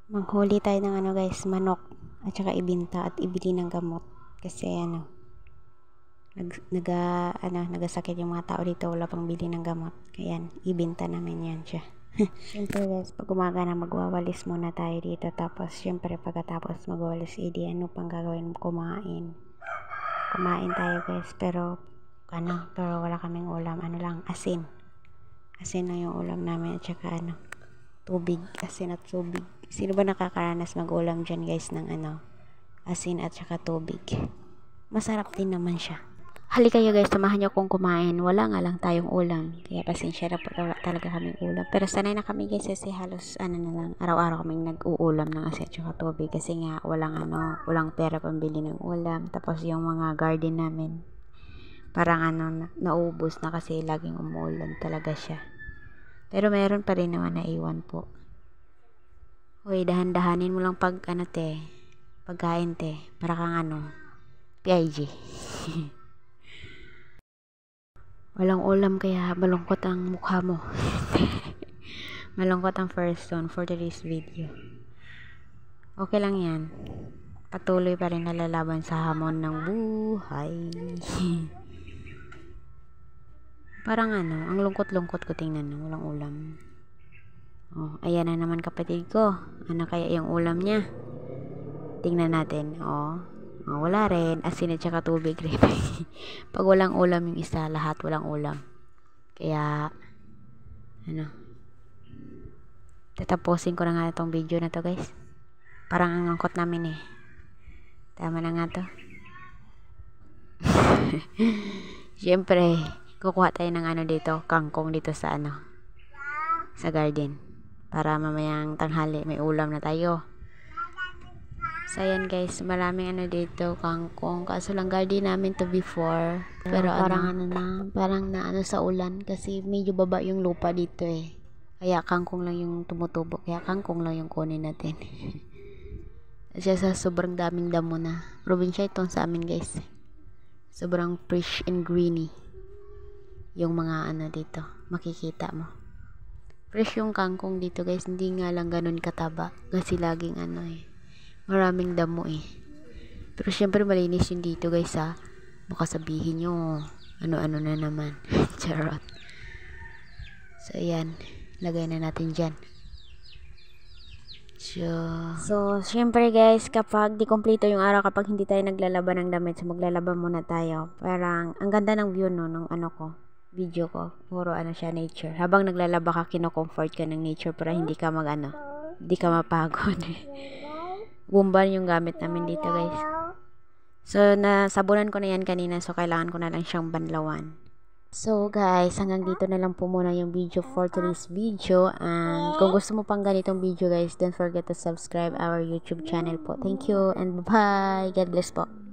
Manghuli tayo ng ano guys, manok at saka ibinta at ibili ng gamot kasi nagasakit yung mga tao dito, wala pang bili ng gamot, kaya ibinta namin yan siya. Siyempre guys, pag umaga na magwawalis muna tayo dito, tapos siyempre pagkatapos magwawalis, ano pang gagawin, kumain tayo guys, pero wala kaming ulam, lang, asin na yung ulam namin at saka tubig, asin at tubig. Sino ba nakakaranas mag-ulam dyan guys ng asin at saka tubig? Masarap din naman siya. Halika kayo guys, samahan niyo akong kumain. Wala nga lang tayong ulam, kaya pasensya na po, wala talaga kaming ulam. Pero sanay na kami guys kasi halos na lang, araw-araw kaming nag-uulam ng asin at saka tubig kasi nga walang pera pambili ng ulam. Tapos yung mga garden namin parang naubos na kasi laging umuulan talaga siya. Pero meron pa rin naman naiwan po. Hoy, dahan-dahanin mo lang pagkain te, para kang PIG. Walang ulam kaya malungkot ang mukha mo. Malungkot ang first tone for today's video. Okay lang yan. Patuloy pa rin nalalaban sa hamon ng buhay. Parang ang lungkot-lungkot ko tingnan, walang ulam. Oh, ayan na naman kapatid ko. Ano kaya yung ulam niya? Tingnan natin. Wala rin. Asin at saka tubig rin. Pag walang ulam yung isa, lahat walang ulam. Kaya, tatapusin ko na nga itong video na to guys. Parang ang angkot namin eh. Tama na nga to. Siyempre, kukuha tayo ng dito, kangkong dito sa sa garden. Para mamayang tanghali, may ulam na tayo. So ayan guys, maraming dito, kangkong. Kaso lang garden namin to before. Pero parang sa ulan kasi medyo baba yung lupa dito eh. Kaya kangkong lang yung tumutubo. Kaya kangkong lang yung kunin natin. Kasi sa sobrang daming damo na. Probinsya ito sa amin guys. Sobrang fresh and greeny. Yung mga dito, makikita mo. Fresh yung kangkong dito guys. Hindi nga lang ganun kataba. Kasi laging maraming damo eh. Pero syempre malinis yun dito guys ha. Baka sabihin nyo ano-ano na naman. Charot. So ayan, lagay na natin dyan. So syempre guys, kapag di kompleto yung araw, kapag hindi tayo naglalaba ng damit, so maglalaba muna tayo. Parang ang ganda ng view ng video ko. Puro siya, nature. Habang naglalaba ka, kino-comfort ka ng nature para hindi ka hindi ka mapagod. Bumban yung gamit namin dito guys. So nasabunan ko na yan kanina, so kailangan ko na lang siyang banlawan. So guys, hanggang dito na lang po muna yung video for today's video. And kung gusto mo pang ganitong video guys, don't forget to subscribe our YouTube channel po. Thank you and bye. God bless po.